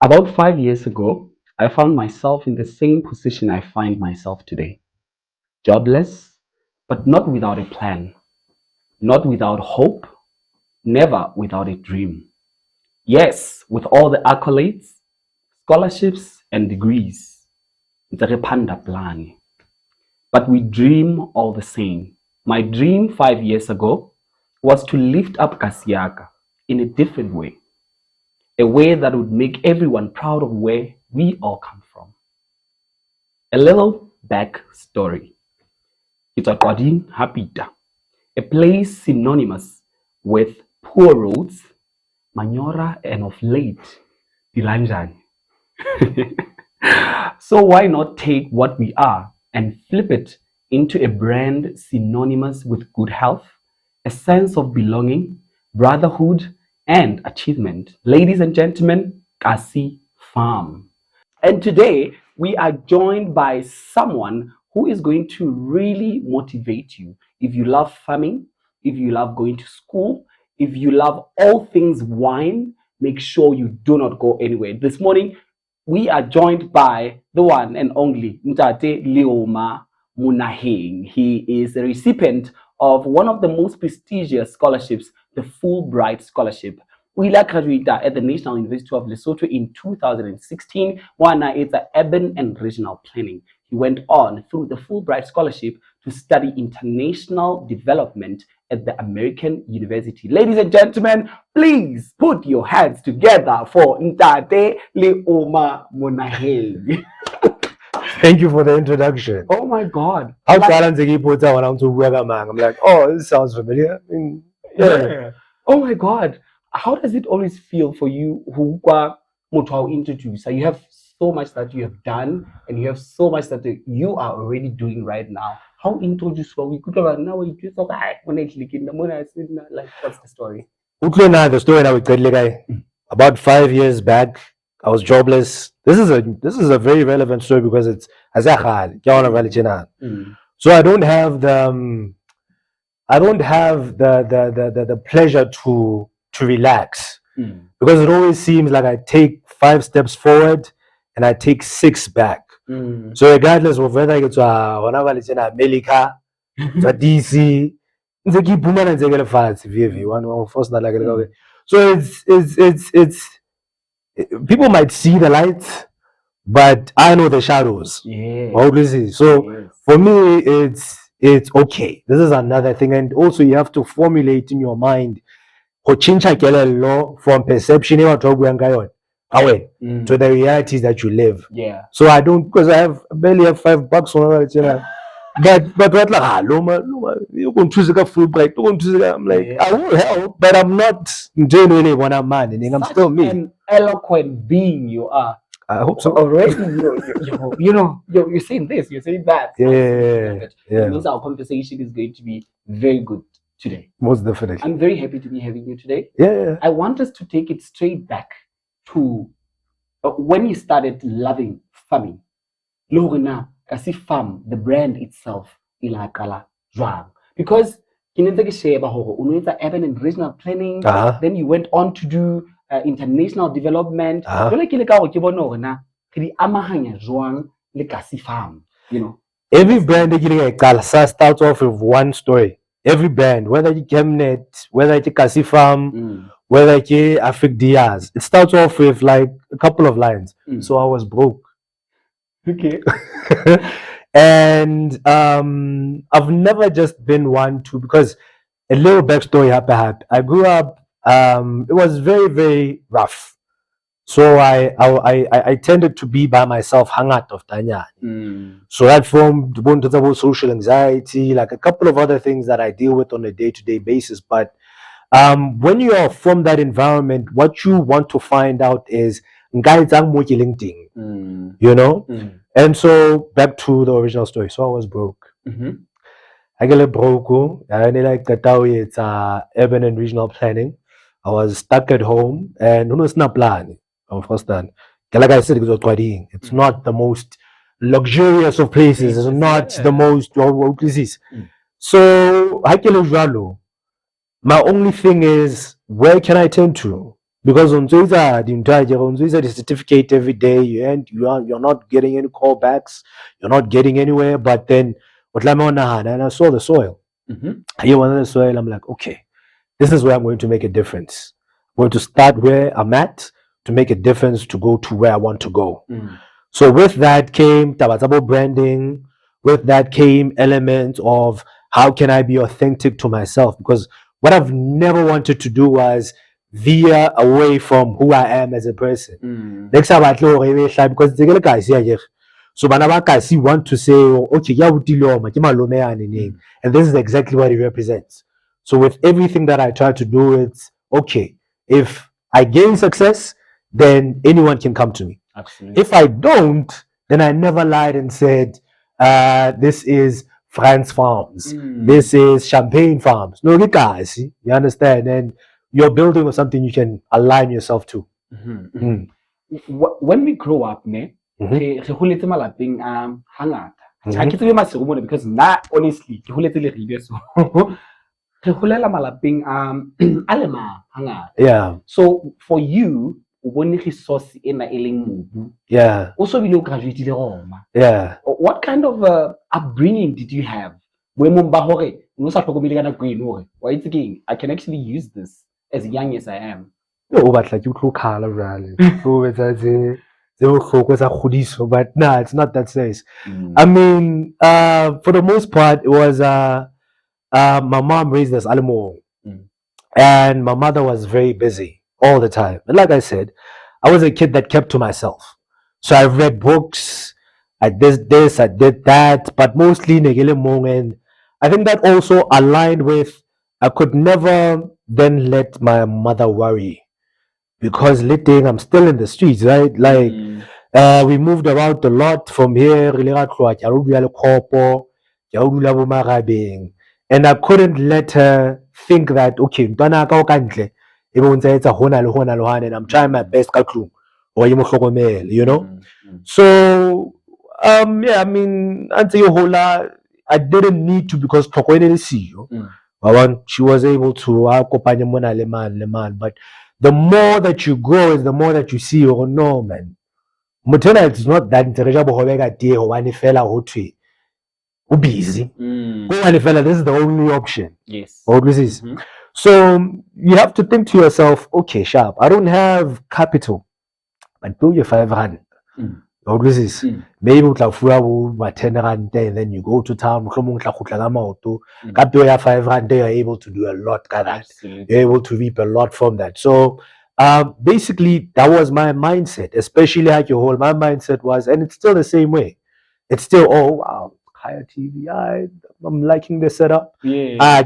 About 5 years ago, I found myself in the same position I find myself today. Jobless, but not without a plan, not without hope, never without a dream. Yes, with all the accolades, scholarships, and degrees. Ntse re phanda plan. But we dream all the same. My dream 5 years ago was to lift up Kasiaka in a different way, a way that would make everyone proud of where we all come from. A little backstory. It's a Kwading Hapita, a place synonymous with poor roads, Manyora, and of late, Dilanjani. So why not take what we are and flip it into a brand synonymous with good health, a sense of belonging, brotherhood, and achievement? Ladies and gentlemen, Kasi Farm. And today we are joined by someone who is going to really motivate you. If you love farming, if you love going to school, if you love all things wine, make sure you do not go anywhere. This morning we are joined by the one and only Ntate Leoma Monaheng. He is a recipient of one of the most prestigious scholarships, the Fulbright Scholarship. Wila graduated at the National University of Lesotho in 2016, Wana is urban and regional planning. He went on through the Fulbright Scholarship to study international development at the American University. Ladies and gentlemen, please put your hands together for Ntate Leoma Monaheng. Thank you for the introduction. Oh my God. How challenging you put when I'm to work, man. I'm like, oh, this sounds familiar. Yeah. Oh my God. How does it always feel for you who are introduced? You have so much that you have done and you have so much that you are already doing right now. How introduced were we? Could have now we just when I click in the morning, like what's the story? The story now with about 5 years back, I was jobless. This is a very relevant story because it's so I don't have the pleasure to relax because it always seems like I take 5 steps forward and I take 6 back. So regardless of whether I get to America, to DC, so it's people might see the lights, but I know the shadows. Yeah. So for me, it's okay. This is another thing, and also you have to formulate in your mind law from perception to the realities that you live. Yeah. So I don't, because I barely have $5 on but what like Loma, you can choose a full break. I'm like, Yeah. I will help, but I'm not genuinely one I'm man, and I'm Such still me. an eloquent being you are. I hope so. Already, you're saying this, you're saying that. Yeah. It means our conversation is going to be very good today. Most definitely. I'm very happy to be having you today. Yeah. I want us to take it straight back to when you started loving farming. Lorena, kasi farm, the brand itself, ilakala jwang. Because urban and regional planning, then you went on to do international development. Every brand starts off with one story. Every brand, whether it's Chemnet, whether it's Kasi Farm, whether it's Afrik Diaz, it starts off with like a couple of lines. So I was broke. Okay. And I've never just been one to, because a little backstory happened. I grew up, it was very, very rough. So I tended to be by myself, hang out of Tanya. So that formed social anxiety, like a couple of other things that I deal with on a day-to-day basis. But when you are from that environment, what you want to find out is, you know? And so back to the original story. So I was broke. I get broke. I like it's urban and regional planning. I was stuck at home and it's not plan. Like I said, it's not the most luxurious of places. It's not the most places. So my only thing is, where can I turn to? because on Twitter, the certificate every day, and you're not getting any callbacks, you're not getting anywhere. But then what and I saw the soil. I wanted the soil. I'm like, okay, this is where I'm going to make a difference. I'm going to start where I'm at to make a difference to go to where I want to go. So with that came Tabatabo branding. With that came elements of how can I be authentic to myself? Because what I've never wanted to do was veer away from who I am as a person. Next time I because the guys here. So guys want to say, okay, yeah, and this is exactly what he represents. So with everything that I try to do, it's okay. If I gain success, then anyone can come to me. Absolutely. If I don't, then I never lied and said, this is France Farms. This is Champagne Farms. No, guys, you understand? And you're building with something you can align yourself to. When we grow up, re holetse malapeng a hangata. Ha ke tsebe masego mona because honestly ke holetse le ribe so. Re holela malapeng a lemang hangata. Yeah. So for you, o bone resource ena e leng mobu. Yeah. Also bile o graduate le Roma. Yeah. What kind of upbringing did you have? Boemong ba hore no sa hlokomele ka nako eno hore wa itse keng, I can actually use this as young as I am. No, but like you cook color really. But nah, it's not that serious. I mean, for the most part, it was my mom raised us Alamo, and my mother was very busy all the time. And like I said, I was a kid that kept to myself. So I read books, I did this, I did that, but mostly Negele Mong, and I think that also aligned with I could never then let my mother worry because later I'm still in the streets, right? Like we moved around a lot from here, and I couldn't let her think that okay, and I'm trying my best, you know. So yeah, I mean, I didn't need to because she was able to but the more that you grow is the more that you see, oh no, man. Mots'oene is not that busy. This is the only option. Yes. So you have to think to yourself, okay, sharp, I don't have capital, but do your 500. Maybe with 10 rand and then you go to town, your 500, you're able to do a lot. You're able to reap a lot from that. So basically that was my mindset, especially at your whole. My mindset was, and it's still the same way. It's still, oh wow, Khaya TV, I'm liking the setup. Yeah.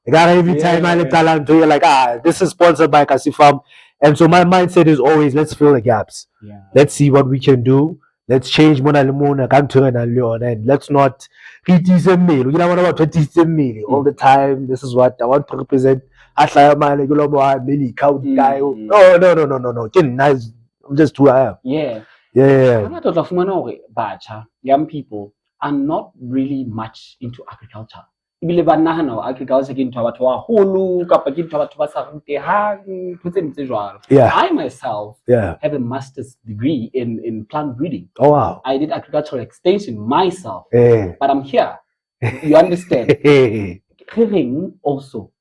Every time I look at you're like, this is sponsored by Kasifam. And so my mindset is always, let's fill the gaps. Yeah. Let's see what we can do. Let's change and let's not all the time. This is what I want to represent. No. I'm just who I am. Yeah. Yeah. Young people are not really much into agriculture. Agriculture Yeah. I myself Yeah. have a master's degree in plant breeding. Oh wow. I did agricultural extension myself. Yeah. But I'm here. You understand? Also,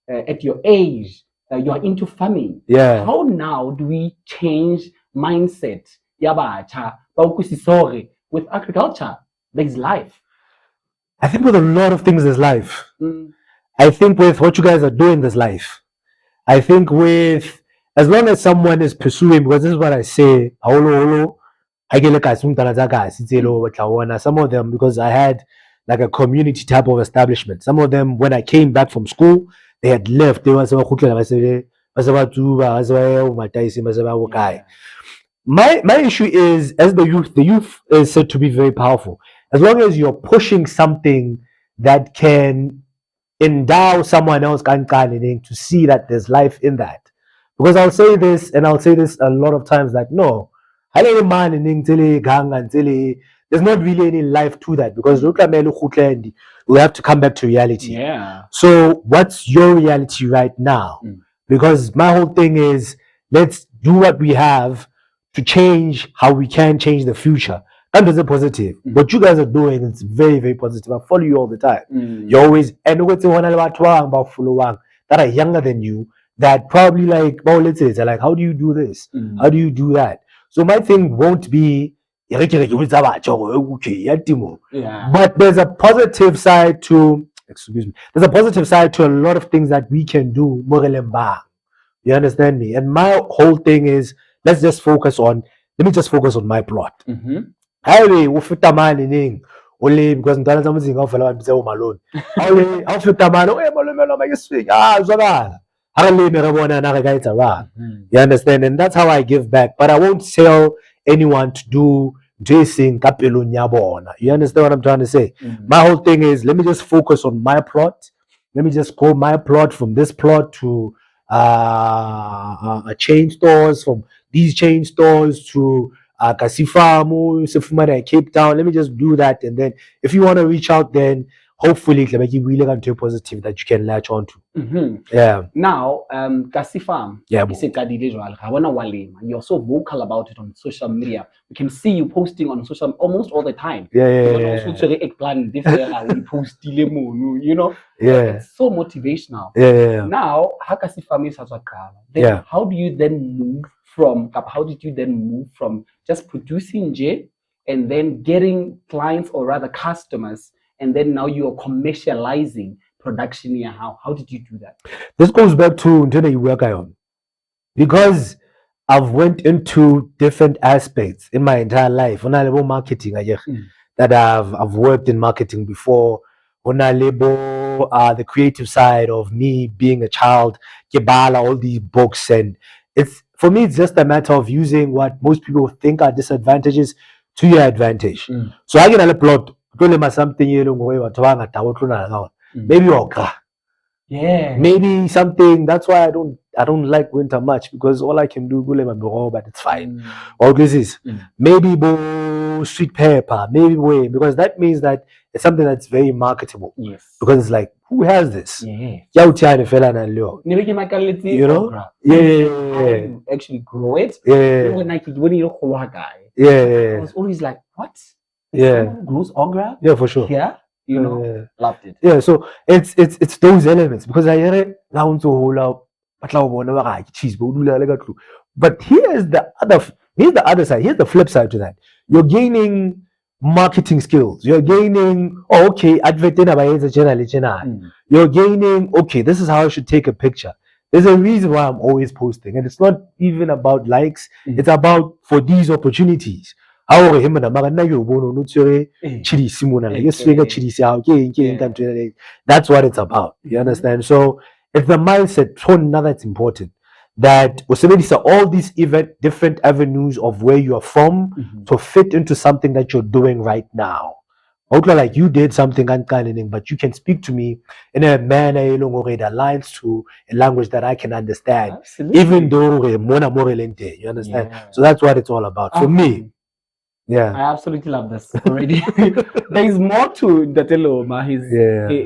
at your age, you are into farming. Yeah. How now do we change mindset? With agriculture, there's life. I think with a lot of things, there's life. I think with what you guys are doing, there's life. I think with, as long as someone is pursuing, because this is what I say, some of them, because I had like a community type of establishment. Some of them, when I came back from school, they had left. They were my issue is, as the youth is said to be very powerful. As long as you're pushing something that can endow someone else to see that there's life in that. Because I'll say this, and I'll say this a lot of times, like, no, there's there's not really any life to that because we have to come back to reality. Yeah. So what's your reality right now? Because my whole thing is let's do what we have to change how we can change the future. That is a positive. What you guys are doing is very, very positive. I follow you all the time. You're always and what's one about that are younger than you that probably like, oh, let's say, like, how do you do this? How do you do that? So my thing won't be but there's a positive side to there's a positive side to a lot of things that we can do. You understand me? And my whole thing is let me just focus on my plot. Highway ufita mali ning ole because ngidala samzinga awuvela abantu sewumalone awule awufita mali malome lo make swing zwakala akalime rabona na kaitsa ba. You understand? And that's how I give back, but I won't tell anyone to do dressing kapelo nyabona. You understand what I'm trying to say? My whole thing is let me just focus on my plot. Let me just go my plot from this plot to chain stores, from these chain stores to Kasifamu, Sefumana, Cape Town. Let me just do that. And then if you want to reach out, then hopefully it make you really into a positive that you can latch on to. Yeah. Now, Kasifam, yeah, you're so vocal about it on social media. We can see you posting on social almost all the time. Yeah. You know, it's so motivational. Yeah. Now, Hakasifam is how do you then move how did you then move from just producing J and then getting clients or rather customers, and then now you're commercializing production here? How did you do that? This goes back to you work on, because I've went into different aspects in my entire life. When I level marketing, that I've worked in marketing before. When I label the creative side of me being a child, Kebala, all these books, and for me it's just a matter of using what most people think are disadvantages to your advantage. So I get a plot something maybe maybe something. That's why I don't like winter much, because all I can do but it's fine. All this is maybe sweet pepper, maybe way, because that means that it's something that's very marketable. Yes. Because it's like, who has this? Yeah. You know? Yeah. Actually grow it. Yeah. When I was always like, what? Someone grows okra? Yeah, for sure. Yeah. You know, loved it. Yeah, so it's those elements, because I hear it down to hold up, but here's the other side. Here's the flip side to that. You're gaining marketing skills. You're gaining, you're gaining, okay, this is how I should take a picture. There's a reason why I'm always posting, and it's not even about likes. It's about for these opportunities. That's what it's about. You understand? So it's the mindset that's important. That all these different avenues of where you are from to fit into something that you're doing right now. Like you did something uncanny, but you can speak to me in a manner that aligns to a language that I can understand. Absolutely. Even though you understand? Yeah. So that's what it's all about for me. Yeah, I absolutely love this already. There is more to Leoma.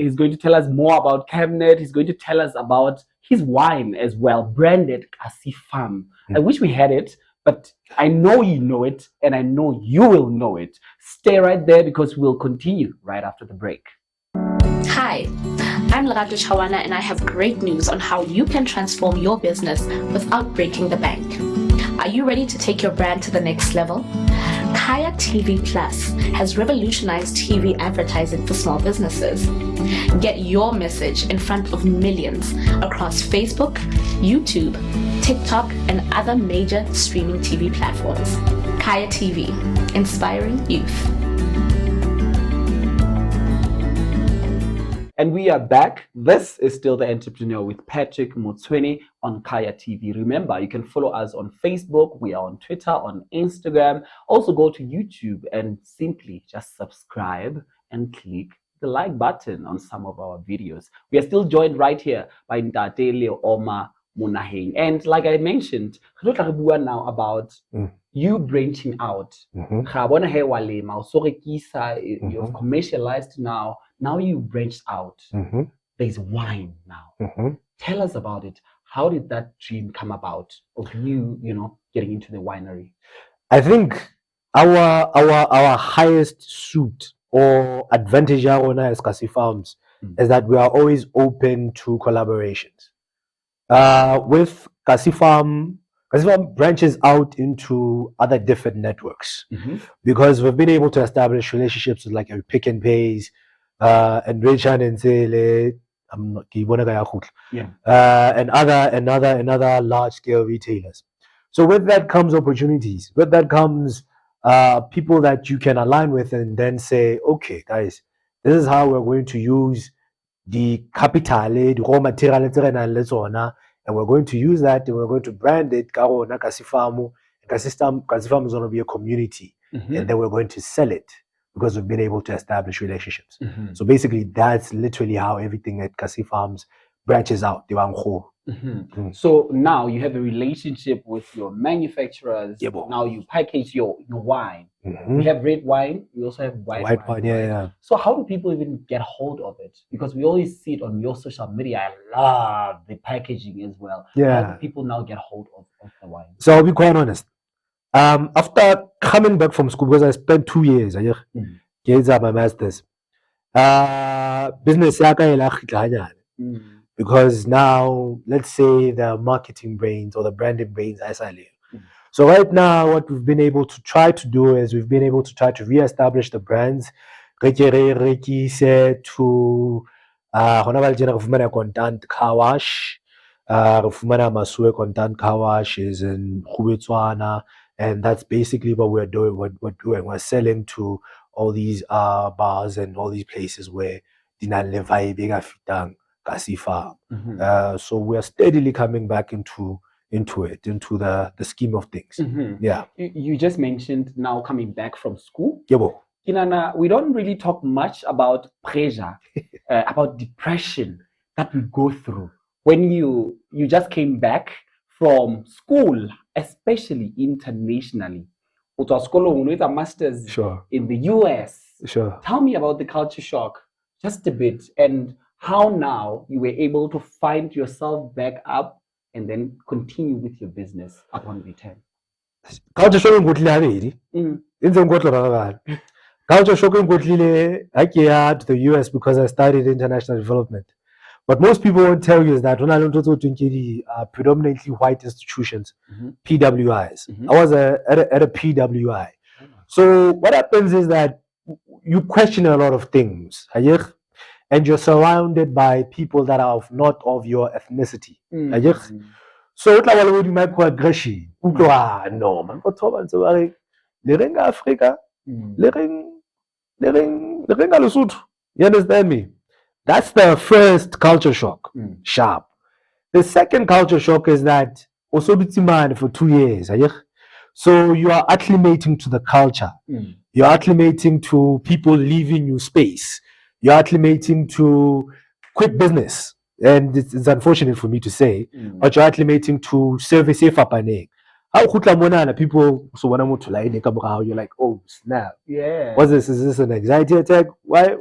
He's going to tell us more about cabinet. He's going to tell us about his wine as well, branded Kasifam. I wish we had it, but I know you know it, and I know you will know it. Stay right there, because we'll continue right after the break. Hi, I'm Lerato Chawana, and I have great news on how you can transform your business without breaking the bank. Are you ready to take your brand to the next level? Khaya TV Plus has revolutionized TV advertising for small businesses. Get your message in front of millions across Facebook, YouTube, TikTok, and other major streaming TV platforms. Khaya TV, inspiring youth. And we are back. This is still The Entrepreneur with Patrick Mots'oene on Khaya TV. Remember, you can follow us on Facebook. We are on Twitter, on Instagram. Also go to YouTube and simply just subscribe and click the like button on some of our videos. We are still joined right here by Ntate Leoma Monaheng. And like I mentioned, re tlo tla re bua now about you branching out. Ga bona he wa lema, o so rekisa, you've commercialized now. Now you branched out. There's wine now. Tell us about it. How did that dream come about of you, getting into the winery? I think our highest suit or advantage as Kasi Farms is that we are always open to collaborations. With Kasi Farm branches out into other different networks because we've been able to establish relationships with like Pick and Pays, and Richard and Sele, and other large scale retailers. So with that comes opportunities. With that comes people that you can align with and then say, okay, guys, this is how we're going to use the capital, the raw material, and we're going to use that and we're going to brand it. Kasi Farm is going to be a community, and then we're going to sell it because we've been able to establish relationships. So basically, that's literally how everything at Kasi Farms branches out. So now you have a relationship with your manufacturers. Now you package your wine. We have red wine. We also have white wine. Yeah. So how do people even get hold of it? Because we always see it on your social media. I love the packaging as well. Yeah. How do people now get hold of the wine? So I'll be quite honest. After coming back from school, because I spent 2 years, getting my master's, business because now, let's say the marketing brains or the branding brains, as I live. So right now, what we've been able to try to do is we've been able to try to reestablish the brands. To content car wash, Mots'oene content car wash is in Mots'oene, and that's basically what we're doing. We're selling to all these bars and all these places where Kasi Farm. So we are steadily coming back into the scheme of things. Yeah. You just mentioned now coming back from school. Yebo. Kinana, we don't really talk much about pressure, about depression that we go through when you just came back from school, especially internationally. With a master's in the US. Sure. Tell me about the culture shock, just a bit, and how now you were able to find yourself back up and then continue with your business upon return. Culture shock Culture shocking I came to the US because I studied international development. But most people won't tell you is that when I learned to predominantly white institutions, PWIs. I was at a PWI. So what happens is that you question a lot of things. And you're surrounded by people that are not of your ethnicity. So what like you might call aggression. No, man. Africa, you understand me? That's the first culture shock. Sharp. The second culture shock is that also man for 2 years. So you are acclimating to the culture. You're acclimating to people leaving you space. You're acclimating to quit business. And it's unfortunate for me to say, but you're acclimating to service happening. How people so when I'm to like you're like, oh snap. Yeah. What's this? Is this an anxiety attack? Why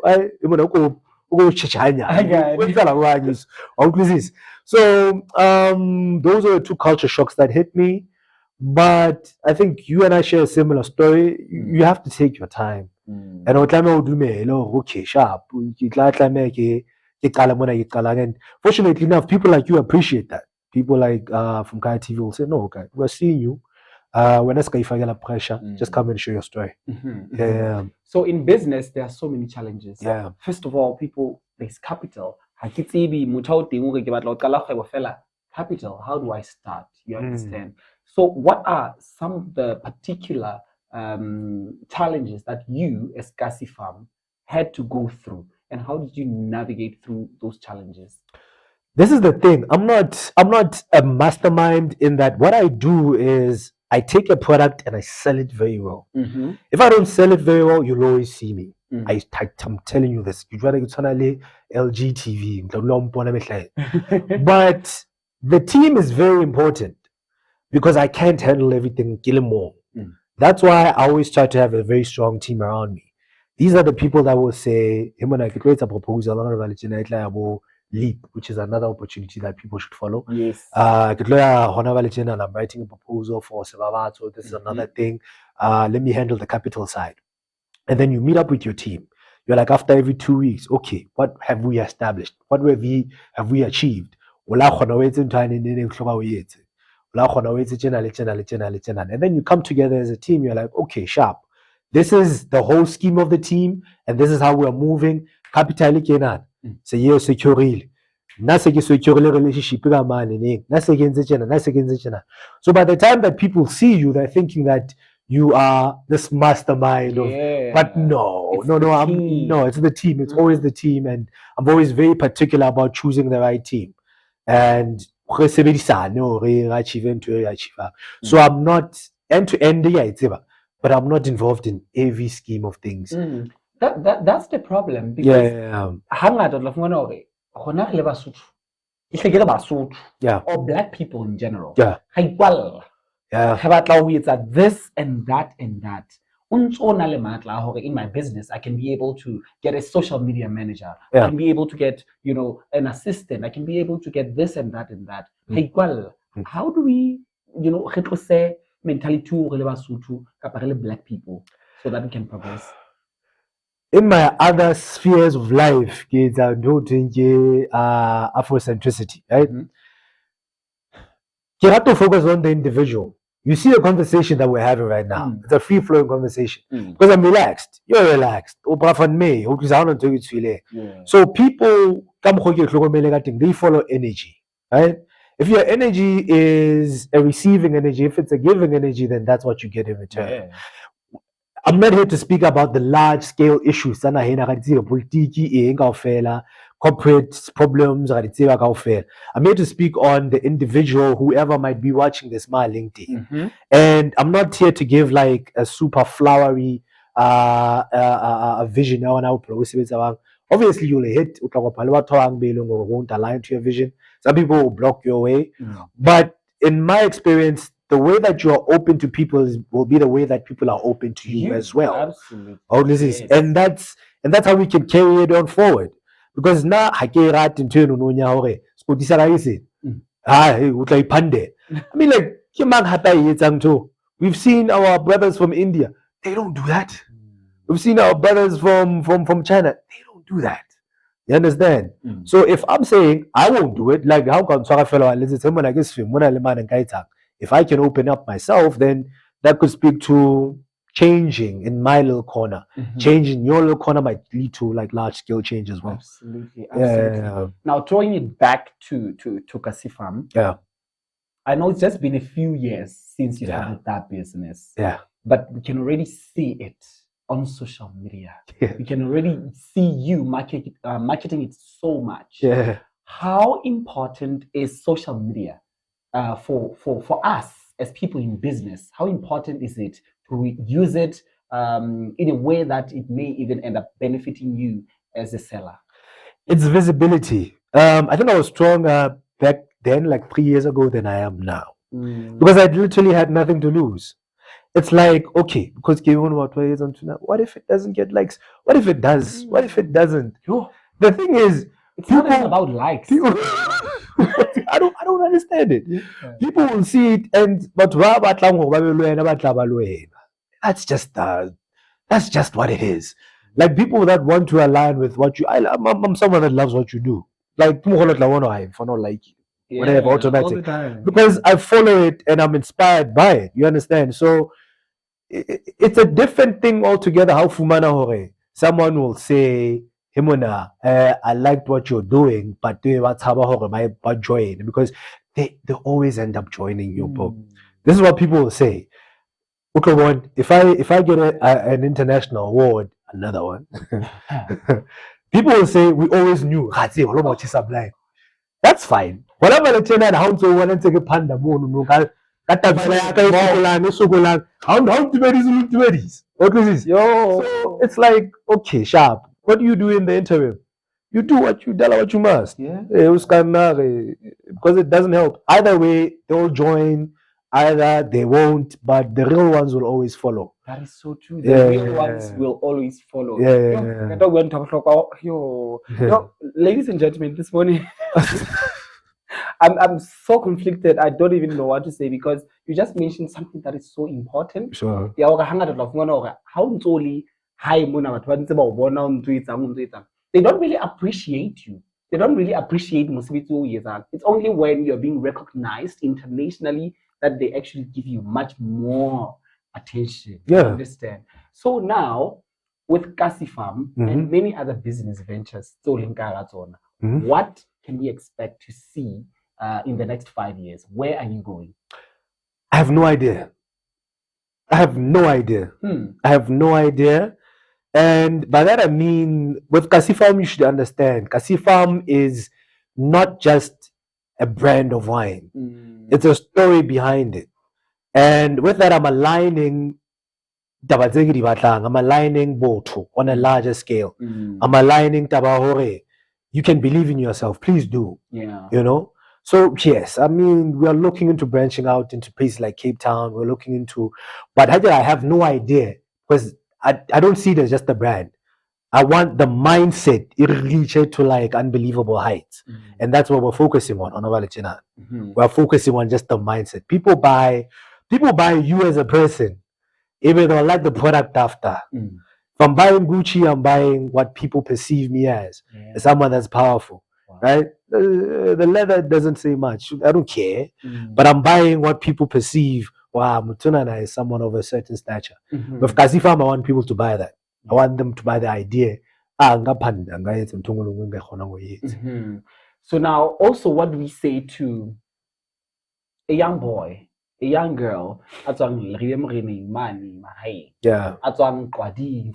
so those are the two culture shocks that hit me. But I think you and I share a similar story. You have to take your time. And okay, sharp. And fortunately enough, people like you appreciate that. People like from Khaya TV will say, no, okay, we're seeing you. When that's pressure, just come and share your story. Yeah. So in business, there are so many challenges. Yeah. First of all, there's capital. Capital, how do I start? You understand? So what are some of the particular challenges that you as Kasi Farm had to go through, and how did you navigate through those challenges? This is the thing. I'm not a mastermind in that. What I do is I take a product and I sell it very well. If I don't sell it very well, you'll always see me. I'm telling you this. You try to get LG TV, but the team is very important because I can't handle everything more. That's why I always try to have a very strong team around me. These are the people that will say, "Hey, man, I could create a proposal, leap, which is another opportunity that people should follow. Yes. And I'm writing a proposal for Sebabato. This is another thing. Let me handle the capital side. And then you meet up with your team. You're like, after every 2 weeks, okay, what have we established? What have we achieved? And then you come together as a team. You're like, okay, sharp. This is the whole scheme of the team, and this is how we're moving. Capital kenan. So you secure relationship. So by the time that people see you, they're thinking that you are this mastermind but no, it's the team. It's always the team, and I'm always very particular about choosing the right team. And so I'm not end to end, but I'm not involved in every scheme of things. That's the problem, because or black people in general. This and that and that. In my business, I can be able to get a social media manager. I can be able to get, an assistant. I can be able to get this and that and that. How do we, say mentality black people so that we can progress? In my other spheres of life, kids are doing Afrocentricity, right? You have to focus on the individual. You see the conversation that we're having right now. It's a free-flowing conversation. Because I'm relaxed. You're relaxed. So people, they follow energy, right? If your energy is a receiving energy, if it's a giving energy, then that's what you get in return. I'm not here to speak about the large-scale issues. Corporate problems. I'm here to speak on the individual, whoever might be watching this my LinkedIn. And I'm not here to give like a super flowery vision. Obviously, you'll hit, won't align to your vision. Some people will block your way. But in my experience, the way that you are open to people will be the way that people are open to you as well. Absolutely. Yes. And that's how we can carry it on forward. Because now I mean, like, we've seen our brothers from India, they don't do that. We've seen our brothers from China, they don't do that. You understand? So if I'm saying I won't do it, like how come if I can open up myself, then that could speak to changing in my little corner. Changing your little corner might lead to like large scale change as well. Absolutely. Now throwing it back to Kasifam. I know it's just been a few years since you started that business. But we can already see it on social media. We can already see you marketing it so much. How important is social media for us as people in business? How important is it to use it in a way that it may even end up benefiting you as a seller? It's visibility. I think I was stronger back then, like 3 years ago, than I am now. Because I literally had nothing to lose. It's like, okay, because given what is on now, what if it doesn't get likes? What if it does? What if it doesn't? The thing is, it's not even about likes. I don't understand it. People will see it and that's just what it is. Like people that want to align with what you. I'm someone that loves what you do. Like for not liking. Whatever, automatic. Because I follow it and I'm inspired by it. You understand? So it's a different thing altogether. How Fumana Hore. Someone will say, Himona, I liked what you're doing, but what's about join? Because they always end up joining your book. This is what people will say. Okay, if I get an international award, another one, people will say we always knew. That's fine. Whatever the channel how to want to take a panda moon, how so it's like, okay, sharp. What do you do in the interim? you do what you must. Yeah. Because it doesn't help. Either way, they'll join, either they won't, but the real ones will always follow. That is so true. The Yeah, real yeah, ones yeah. will always follow. Yeah, Yo, yeah, I don't want to talk about yeah. ladies and gentlemen, this morning I'm so conflicted. I don't even know what to say because you just mentioned something that is so important. Sure. Ya hore hangata tla fumana hore ha o ntso le hae mona batho ba ntse ba o bona o ntso etsang. They don't really appreciate you. They don't really appreciate mosebetsi o etsang. It's only when you're being recognized internationally that they actually give you much more attention. You Yeah. understand? So now with Kasi Farm and many other business ventures, what can we expect to see in the next 5 years? Where are you going? I have no idea. I have no idea. I have no idea. And by that I mean, with Kasi Farm, you should understand, Kasi Farm is not just a brand of wine. It's a story behind it. And with that, I'm aligning Boto on a larger scale. I'm aligning Tabahore. You can believe in yourself. Please do. Yeah. You know? So yes, I mean, we are looking into branching out into places like Cape Town. We're looking into, but I have no idea because I don't see it as just a brand. I want the mindset it reach it to like unbelievable heights, and that's what we're focusing on Ovalechina. We're focusing on just the mindset. People buy you as a person, even though I like the product after. If I'm buying Gucci, I'm buying what people perceive me as someone that's powerful. Wow. Right? The leather doesn't say much. I don't care. But I'm buying what people perceive. Wow, Mots'oene is someone of a certain stature. With Kasi Farm, I want people to buy that. I want them to buy the idea. So now, also, what do we say to a young boy, a young girl, yeah,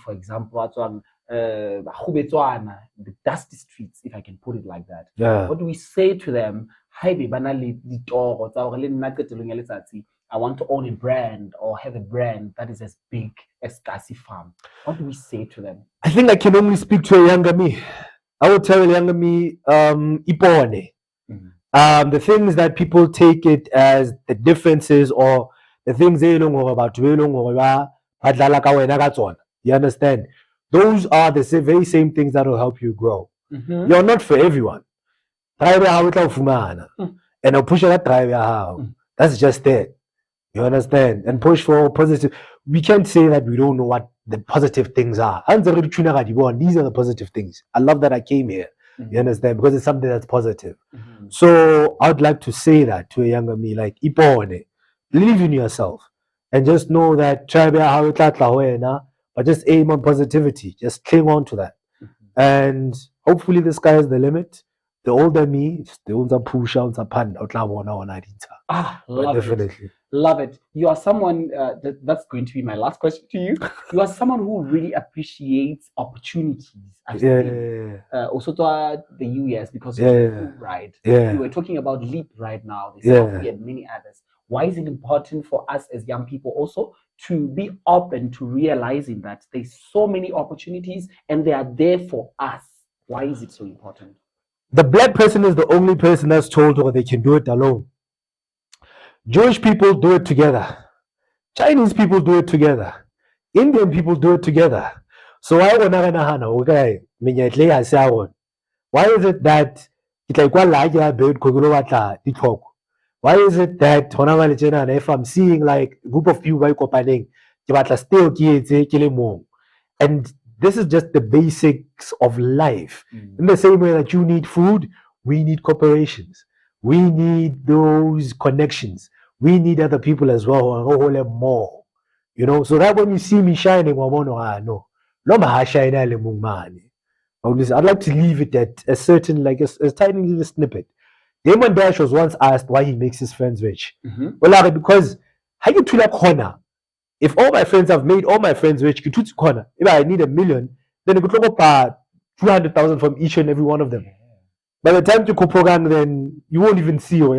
for example, the dusty streets, if I can put it like that. Yeah. What do we say to them? I want to own a brand or have a brand that is as big as Kasi Farm. What do we say to them? I think I can only speak to a younger me. I would tell a younger me, ipone. The things that people take it as the differences or the things they don't know about, you understand? Those are the very same things that will help you grow. You're not for everyone. And I'll push that drive. That's just it. You understand? And push for positive. We can't say that we don't know what the positive things are. These are the positive things. I love that I came here. You understand? Because it's something that's positive. So I'd like to say that to a younger me, like, believe in yourself. And just know that but just aim on positivity. Just cling on to that. And hopefully the sky is the limit. The older me, the older push out upon definitely. Love it. You are someone that's going to be my last question to you. You are someone who really appreciates opportunities. Also to the US because of the ride. You were talking about Leap right now. There's and many others. Why is it important for us as young people also to be open to realizing that there's so many opportunities and they are there for us? Why is it so important? The black person is the only person that's told or they can do it alone. Jewish people do it together. Chinese people do it together. Indian people do it together. So why is it that why is it that if I'm seeing like a group of people still and this is just the basics of life. In the same way that you need food, we need corporations. We need those connections. We need other people as well. More, you know. So that when you see me shining, no, I'd like to leave it at a certain, like a tiny little snippet. Damon Dash was once asked why he makes his friends rich. Well, because how you to corner. If all my friends have made all my friends rich, if I need $1 million, then you could look up 200,000 from each and every one of them. By the time you program, then you won't even see or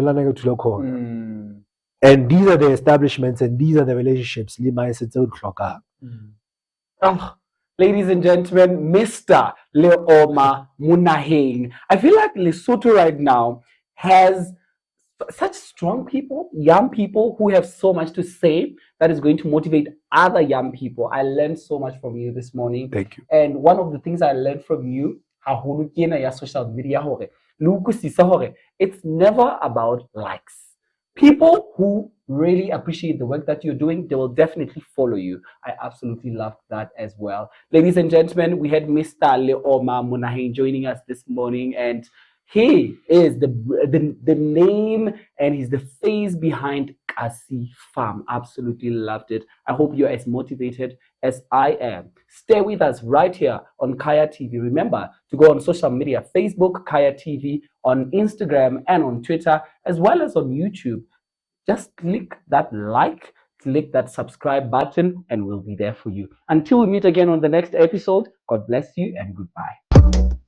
and these are the establishments and these are the relationships. ladies and gentlemen, Mr. Leoma Monaheng. I feel like Lesotho right now has such strong people, young people who have so much to say that is going to motivate other young people. I learned so much from you this morning. Thank you. And one of the things I learned from you, haholo ke ena ya social media hore le utlwisisa hore it's never about likes. People who really appreciate the work that you're doing, they will definitely follow you. I absolutely loved that as well. Ladies and gentlemen, we had Mr. Leoma Monaheng joining us this morning, and he is the name and he's the face behind Kasi Farm. Absolutely loved it. I hope you're as motivated as I am. Stay with us right here on Khaya TV. Remember to go on social media, Facebook, Khaya TV, on Instagram and on Twitter, as well as on YouTube. Just click that like, click that subscribe button, and we'll be there for you. Until we meet again on the next episode, God bless you and goodbye.